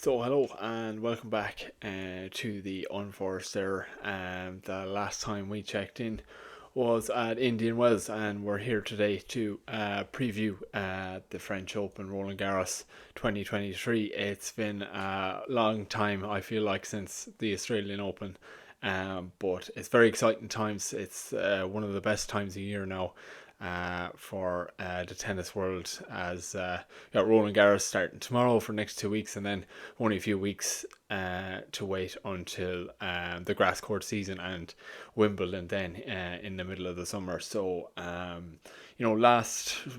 So hello and welcome back to the Unforced Error. The last time we checked in was at Indian Wells, and we're here today to preview the French Open Roland Garros 2023. It's been a long time, I feel like, since the Australian Open, but it's very exciting times. It's one of the best times of year now for the tennis world, as got Roland Garros starting tomorrow for the next 2 weeks, and then only a few weeks to wait until the grass court season and Wimbledon then in the middle of the summer. So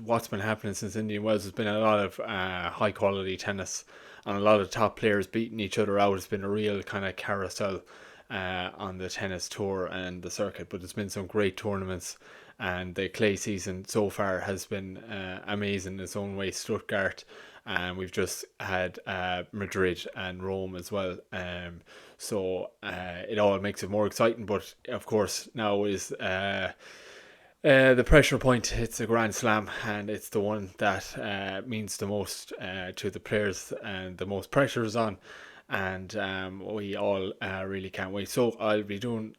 what's been happening since Indian Wells has been a lot of high quality tennis and a lot of top players beating each other out. It's been a real kind of carousel on the tennis tour and the circuit, but there's been some great tournaments, and the clay season so far has been amazing in its own way. Stuttgart, and we've just had Madrid and Rome as well. So it all makes it more exciting, but of course now is the pressure point. It's a Grand Slam, and it's the one that means the most to the players, and the most pressure is on. And we all really can't wait. So I'll be doing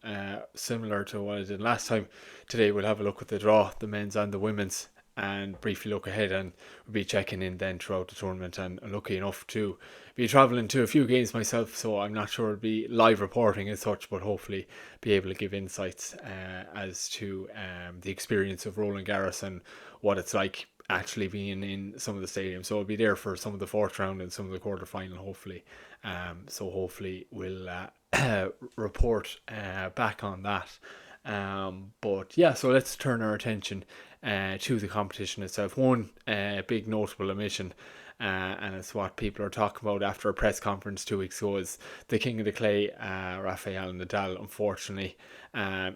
similar to what I did last time. Today we'll have a look at the draw, the men's and the women's, and briefly look ahead, and we'll be checking in then throughout the tournament. And I'm lucky enough to be travelling to a few games myself, so I'm not sure it'll be live reporting as such, but hopefully be able to give insights as to the experience of Roland Garros and what it's like actually being in some of the stadiums. So I'll be there for some of the fourth round and some of the quarter final, hopefully. So hopefully we'll report back on that. But yeah, so let's turn our attention to the competition itself. One big notable omission, and it's what people are talking about after a press conference 2 weeks ago, is the king of the clay, Rafael Nadal, unfortunately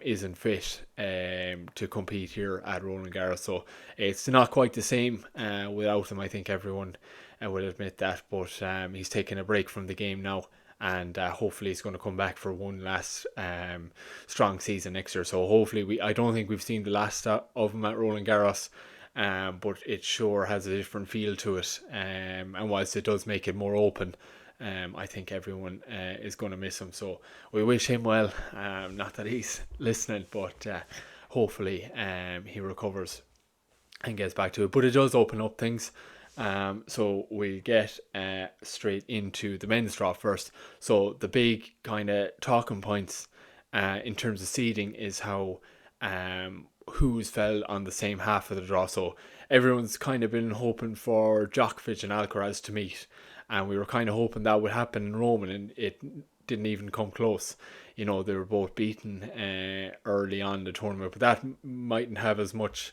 isn't fit to compete here at Roland Garros. So it's not quite the same without him. I think everyone will admit that, but he's taking a break from the game now, and hopefully he's going to come back for one last strong season next year. So hopefully I don't think we've seen the last of him at Roland Garros, but it sure has a different feel to it, and whilst it does make it more open, I think everyone is going to miss him. So we wish him well. Not that he's listening, but hopefully he recovers and gets back to it. But it does open up things. So we get straight into the men's draw first. So the big kind of talking points in terms of seeding is how who's fell on the same half of the draw. So everyone's kind of been hoping for Djokovic and Alcaraz to meet, and we were kind of hoping that would happen in Rome, and it didn't even come close. They were both beaten early on in the tournament, but that mightn't have as much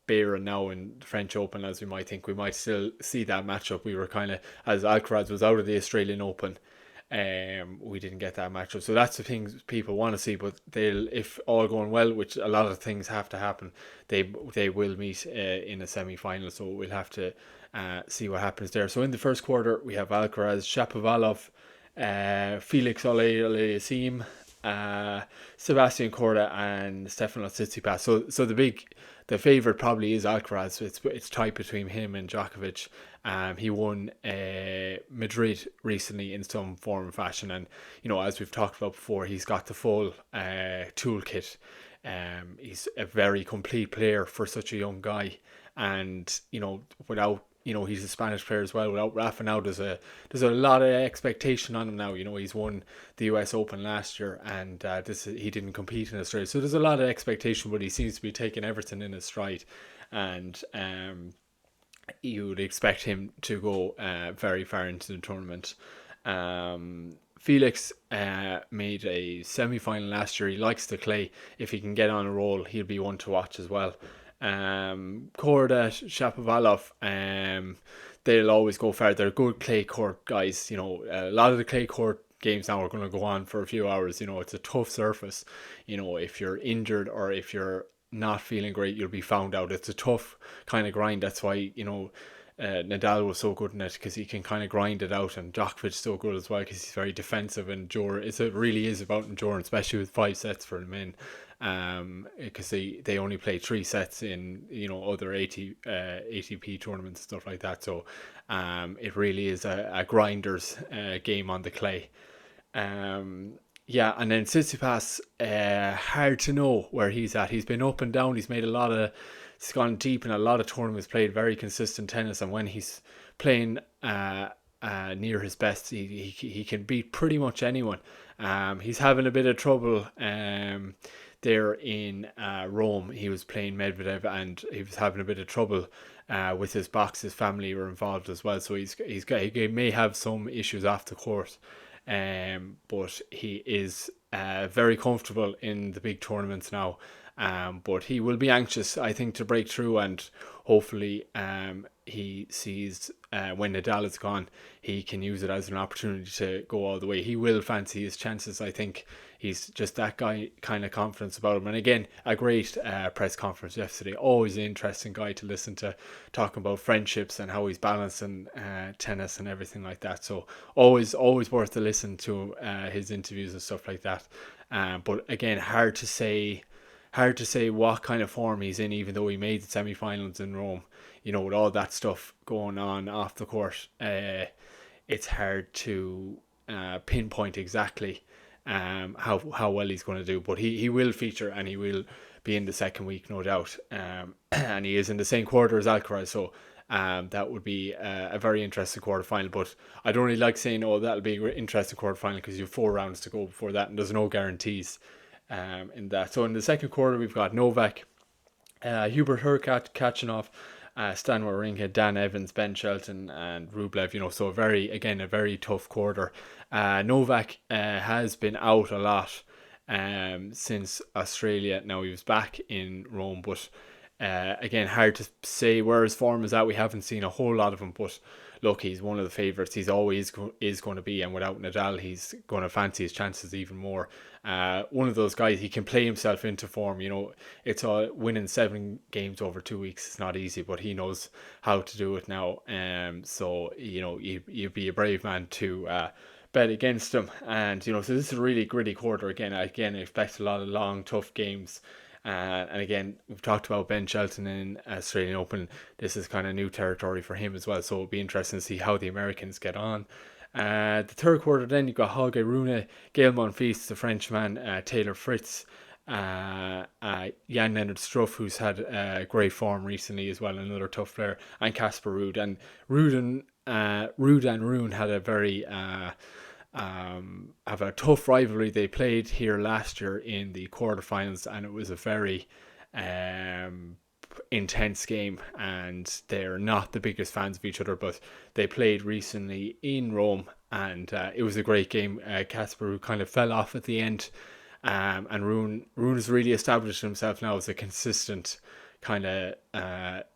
bearing now in the French Open as we might think. We might still see that matchup. We were kind of, as Alcaraz was out of the Australian Open, we didn't get that matchup. So that's the things people want to see, but they'll, if all going well, which a lot of things have to happen, they will meet in a semi-final. So we'll have to see what happens there. So in the first quarter, we have Alcaraz, Shapovalov, Felix Auger-Aliassime, Sebastian Korda, and Stefano Tsitsipas. So the favourite probably is Alcaraz. It's tight between him and Djokovic. He won Madrid recently in some form and fashion, and as we've talked about before, he's got the full toolkit. He's a very complete player for such a young guy, and without he's a Spanish player as well. Without Rafa now, there's a lot of expectation on him now. He's won the US Open last year, and he didn't compete in Australia, so there's a lot of expectation. But he seems to be taking everything in his stride, and you would expect him to go very far into the tournament. Felix made a semi-final last year. He likes the clay. If he can get on a roll, he'll be one to watch as well. Korda, Shapovalov, they'll always go far. They're good clay court guys. A lot of the clay court games now are going to go on for a few hours. It's a tough surface. If you're injured or if you're not feeling great, you'll be found out. It's a tough kind of grind. That's why Nadal was so good in it because he can kind of grind it out, and Djokovic's so good as well because he's very defensive, and it really is about endurance, especially with 5 sets for the men, because they only play 3 sets in other ATP tournaments and stuff like that. So it really is a grinder's game on the clay. Yeah, and then Tsitsipas, hard to know where he's at. He's been up and down. He's gone deep in a lot of tournaments, played very consistent tennis, and when he's playing near his best, he can beat pretty much anyone. He's having a bit of trouble there in Rome. He was playing Medvedev, and he was having a bit of trouble with his box. His family were involved as well, so he may have some issues off the court. But he is very comfortable in the big tournaments now. But he will be anxious, I think, to break through, and hopefully he sees when Nadal is gone, he can use it as an opportunity to go all the way. He will fancy his chances. I think he's just that guy, kind of confidence about him. And again, a great press conference yesterday. Always an interesting guy to listen to, talking about friendships and how he's balancing tennis and everything like that. So always worth to listen to his interviews and stuff like that. But again, hard to say what kind of form he's in, even though he made the semi-finals in Rome. With all that stuff going on off the court, it's hard to pinpoint exactly how well he's going to do. But he will feature, and he will be in the second week, no doubt. And he is in the same quarter as Alcaraz, so that would be a very interesting quarterfinal. But I don't really like saying, that'll be an interesting quarterfinal, because you have 4 rounds to go before that, and there's no guarantees in that. So in the second quarter, we've got Novak, Hubert Hurkacz, Kachanov, Stan Wawrinka, Dan Evans, Ben Shelton, and Rublev. So a very tough quarter. Novak has been out a lot since Australia. Now, he was back in Rome, but again, hard to say where his form is at. We haven't seen a whole lot of him, but look, he's one of the favourites. He's always is going to be, and without Nadal, he's going to fancy his chances even more. One of those guys, he can play himself into form. It's winning 7 games over 2 weeks. It's not easy, but he knows how to do it now. So you'd be a brave man to bet against him. And so this is a really gritty quarter. Again, I expect a lot of long, tough games. And again, we've talked about Ben Shelton in Australian Open. This is kind of new territory for him as well, so it'll be interesting to see how the Americans get on. The third quarter, then you've got Holger Rune, Gael Monfils, the Frenchman, Taylor Fritz, Jan-Lennard Struff, who's had great form recently as well, another tough player, and Casper Ruud. And Ruud and Rune had a very have a tough rivalry. They played here last year in the quarterfinals, and it was a very intense game, and they're not the biggest fans of each other, but they played recently in Rome, and it was a great game. Casper kind of fell off at the end, and Rune has really established himself now as a consistent kind of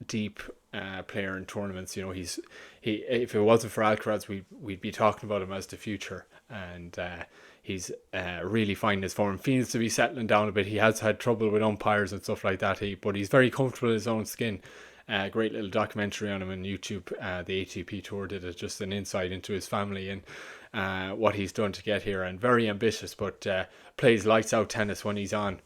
deep player in tournaments. If it wasn't for Alcaraz, we'd be talking about him as the future, and he's really finding his form. Feels to be settling down a bit. He has had trouble with umpires and stuff like that, but he's very comfortable in his own skin. Great little documentary on him on YouTube. The ATP Tour did it, just an insight into his family and what he's done to get here, and very ambitious, but plays lights out tennis when he's on.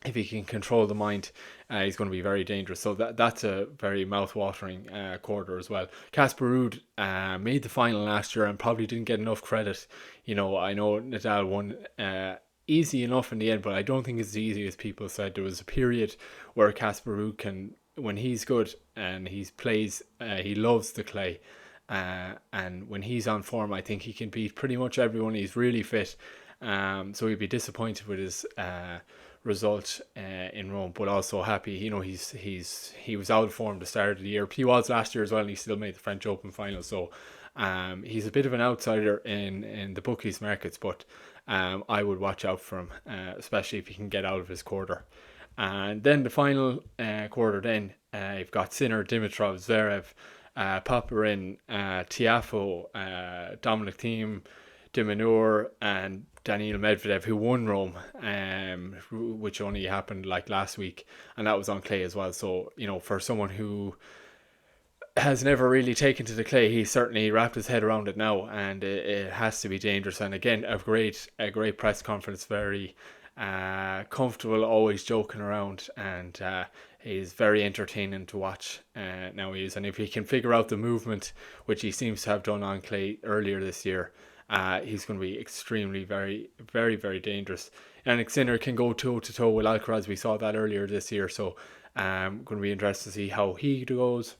If he can control the mind, he's going to be very dangerous. So that's a very mouth-watering quarter as well. Casper Ruud made the final last year and probably didn't get enough credit. I know Nadal won easy enough in the end, but I don't think it's as easy as people said. There was a period where Casper Ruud can, when he's good and he plays, he loves the clay. And when he's on form, I think he can beat pretty much everyone. He's really fit. So he'd be disappointed with his result in Rome, but also happy. He was out of form the start of the year. He was last year as well, and he still made the French Open final. So he's a bit of an outsider in the bookies markets, but I would watch out for him, especially if he can get out of his quarter. And then the final quarter, then you've got Sinner, Dimitrov, Zverev, Popyrin, Tiafoe, Dominic Thiem, de Minaur, and Daniil Medvedev, who won Rome, which only happened like last week, and that was on clay as well. So for someone who has never really taken to the clay. He's certainly wrapped his head around it now, and it has to be dangerous. And again, a great press conference, very comfortable, always joking around, and he's very entertaining to watch. Now he is, and if he can figure out the movement, which he seems to have done on clay earlier this year, he's going to be extremely, very, very, very dangerous. And Sinner can go toe to toe with Alcaraz. We saw that earlier this year, so going to be interested to see how he goes.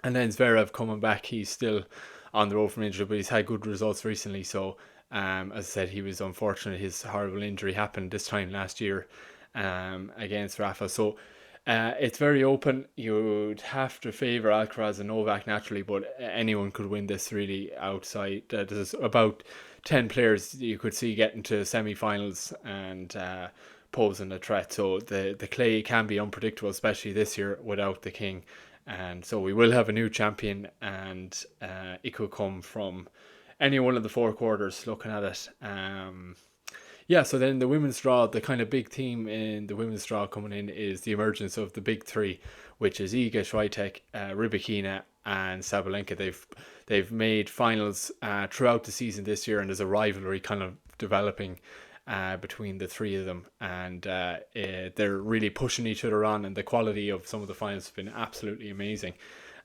And then Zverev coming back, he's still on the road from injury, but he's had good results recently. So, as I said, he was unfortunate. His horrible injury happened this time last year against Rafa. So, it's very open. You'd have to favour Alcaraz and Novak naturally, but anyone could win this really outside. There's about 10 players you could see getting to semi-finals and posing a threat. So the clay can be unpredictable, especially this year without the king. And so we will have a new champion, and it could come from any one of the four quarters looking at it. Yeah, so then the women's draw, the kind of big theme in the women's draw coming in is the emergence of the big three, which is Iga Swiatek, Rybakina, and Sabalenka. They've made finals throughout the season this year, and there's a rivalry kind of developing between the three of them, and they're really pushing each other on, and the quality of some of the finals has been absolutely amazing.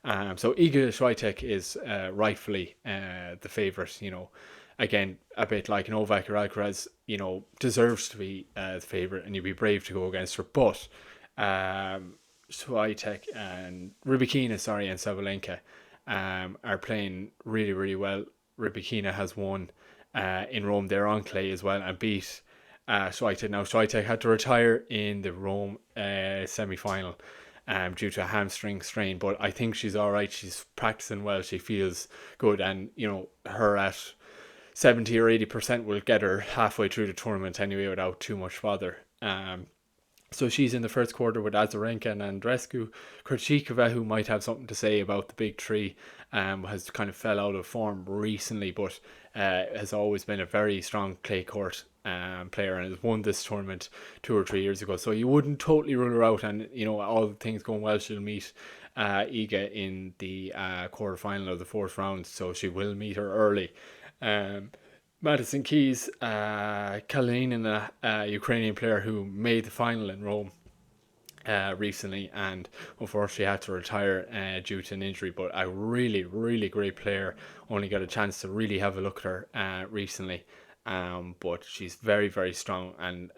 So Iga Swiatek is rightfully the favourite, again, a bit like Novak or Alcaraz, deserves to be the favourite, and you'd be brave to go against her. But Swiatek and Rybakina, and Sabalenka are playing really, really well. Rybakina has won in Rome. They're on clay as well and beat Swiatek. Now, Swiatek had to retire in the Rome semi-final due to a hamstring strain, but I think she's all right. She's practicing well. She feels good, and her at 70 or 80% will get her halfway through the tournament anyway without too much bother. So she's in the first quarter with Azarenka and Andreescu. Krejcikova, who might have something to say about the big three, has kind of fell out of form recently, but has always been a very strong clay court player and has won this tournament 2 or 3 years ago. So you wouldn't totally rule her out, and all things going well, she'll meet Iga in the quarterfinal of the fourth round, so she will meet her early. Madison Keys, Kalinin, a Ukrainian player who made the final in Rome recently, and unfortunately had to retire due to an injury, but a really, really great player. Only got a chance to really have a look at her recently, but she's very, very strong, and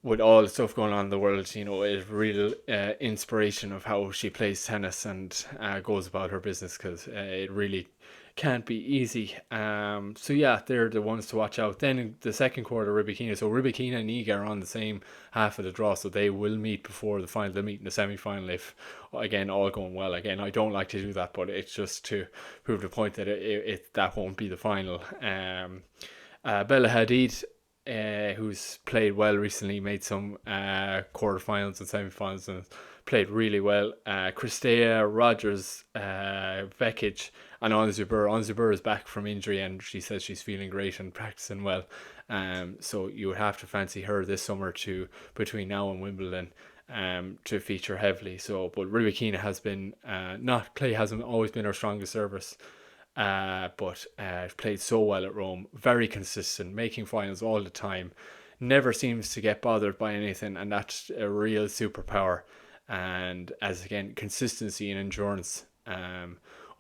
with all the stuff going on in the world, is real inspiration of how she plays tennis and goes about her business, because it really can't be easy. So yeah, they're the ones to watch out. Then in the second quarter, Rybakina. So Rybakina and Iga are on the same half of the draw, so they will meet before the final. They'll meet in the semi-final if, again, all going well. Again, I don't like to do that, but it's just to prove the point that that won't be the final. Bella Hadid, who's played well recently, made some quarterfinals and semi-finals and played really well. Kristea, Rogers, Vekic, and Ons Jabeur. Ons Jabeur is back from injury, and she says she's feeling great and practicing well. So you would have to fancy her this summer between now and Wimbledon to feature heavily. So, but Rybakina has been clay hasn't always been her strongest service. But played so well at Rome, very consistent, making finals all the time, never seems to get bothered by anything, and that's a real superpower. And as again, consistency and endurance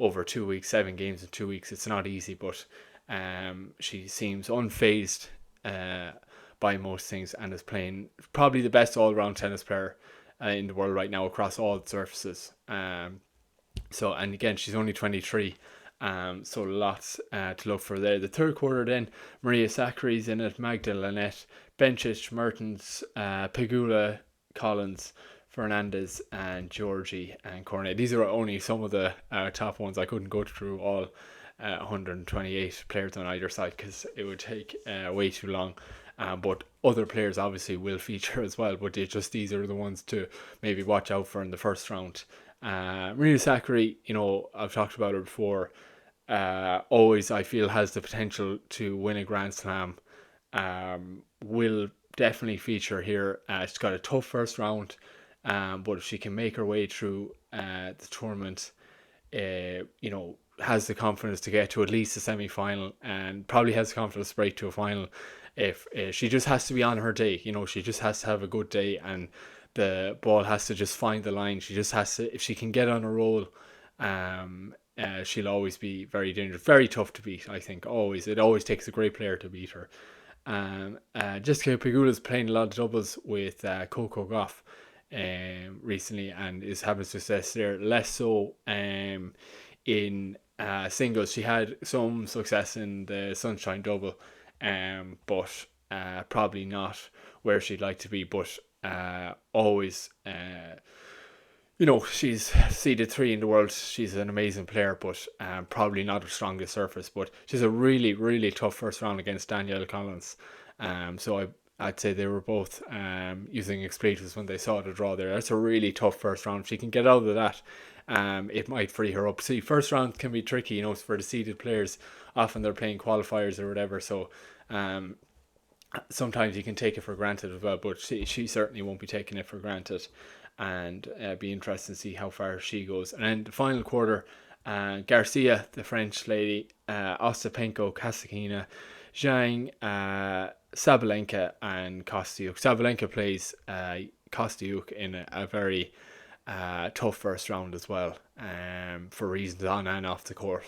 over 2 weeks, 7 games in 2 weeks, it's not easy, but she seems unfazed by most things, and is playing probably the best all-round tennis player in the world right now across all surfaces. So, and again, she's only 23. So lots to look for there. The third quarter then, Maria Sakkari's in it, Magda Linette, Bencic, Mertens, Pegula, Collins, Fernandez, and Georgie and Cornet. These are only some of the top ones. I couldn't go through all 128 players on either side because it would take way too long. But other players obviously will feature as well, but these are the ones to maybe watch out for in the first round. Maria Sakkari, I've talked about her before, always I feel has the potential to win a Grand Slam, will definitely feature here. She's got a tough first round, but if she can make her way through the tournament, has the confidence to get to at least a semi-final, and probably has the confidence to break to a final. If she just has to be on her day, she just has to have a good day, and the ball has to just find the line. She just has to, if she can get on a roll, she'll always be very dangerous, very tough to beat. I think it always takes a great player to beat her. Jessica Pegula's playing a lot of doubles with Coco Gauff recently, and is having success there. Less so in singles. She had some success in the Sunshine double, but probably not where she'd like to be. But always, she's seeded 3 in the world. She's an amazing player, but probably not her strongest surface. But she's a really, really tough first round against Danielle Collins. So I'd say they were both using expletives when they saw the draw there. That's a really tough first round. If she can get out of that, it might free her up. See, first round can be tricky, for the seeded players. Often they're playing qualifiers or whatever. So sometimes you can take it for granted as well. But she certainly won't be taking it for granted. And be interested to see how far she goes. And then the final quarter, Garcia, the French lady, Ostapenko, Kasatkina, Zhang, Sabalenka, and Kostyuk. Sabalenka plays Kostyuk in a very tough first round as well, for reasons on and off the court.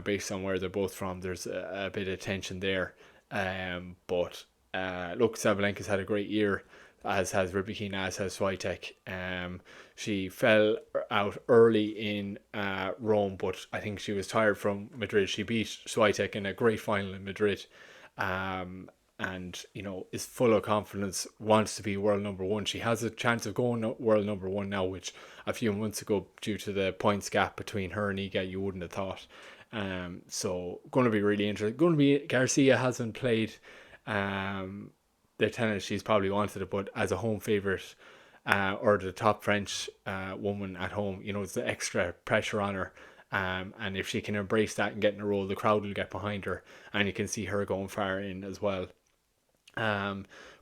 Based on where they're both from, there's a bit of tension there. But look, Sabalenka's had a great year, as has Rybakina, as has Swiatek. She fell out early in Rome, but I think she was tired from Madrid. She beat Swiatek in a great final in Madrid, and is full of confidence, wants to be world number one. She has a chance of going world number one now, which a few months ago, due to the points gap between her and Iga, you wouldn't have thought. So going to be really interesting. Garcia hasn't played the tennis she's probably wanted it, but as a home favourite, or the top French woman at home, it's the extra pressure on her. And if she can embrace that and get in a roll, the crowd will get behind her, and you can see her going far in as well.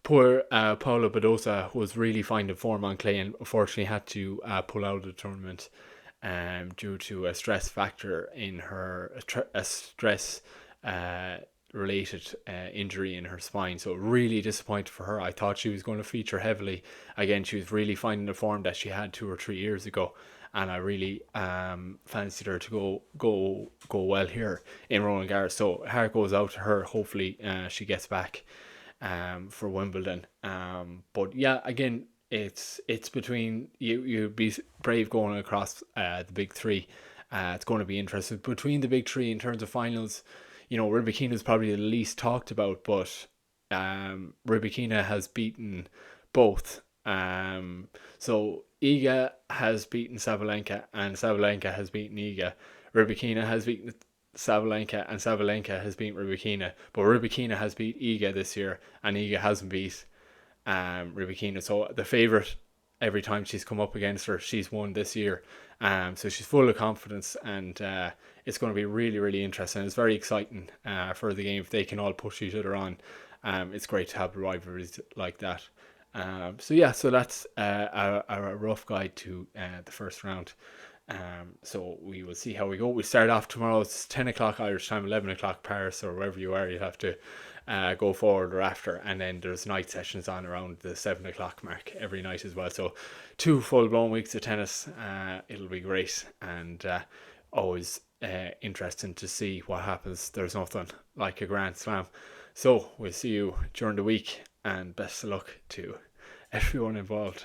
Poor Paula Badosa was really finding form on clay, and unfortunately had to pull out of the tournament due to a stress factor in her, a stress related injury in her spine. So really disappointed for her. I thought she was going to feature heavily. Again, she was really finding the form that she had 2 or 3 years ago, and I really fancied her to go well here in Roland Garros. So heart goes out to her. Hopefully she gets back for Wimbledon. But yeah, again, it's between you'd be brave going across the big 3. It's going to be interesting between the big 3 in terms of finals. Rybakina is probably the least talked about, but Rybakina has beaten both. So Iga has beaten Sabalenka, and Sabalenka has beaten Iga. Rybakina has beaten Sabalenka, and Sabalenka has beaten Rybakina. But Rybakina has beat Iga this year, and Iga hasn't beat Rybakina. So the favourite, every time she's come up against her, she's won this year. So she's full of confidence, and it's going to be really, really interesting. It's very exciting for the game if they can all push each other on. It's great to have rivalries like that. So that's a rough guide to the first round. So we will see how we go. We start off tomorrow. It's 10 o'clock Irish time, 11 o'clock Paris, or wherever you are. You'll have to go forward or after, and then there's night sessions on around the 7 o'clock mark every night as well. So 2 full-blown weeks of tennis. It'll be great, and always interesting to see what happens. There's nothing like a Grand Slam. So we'll see you during the week, and best of luck to everyone involved.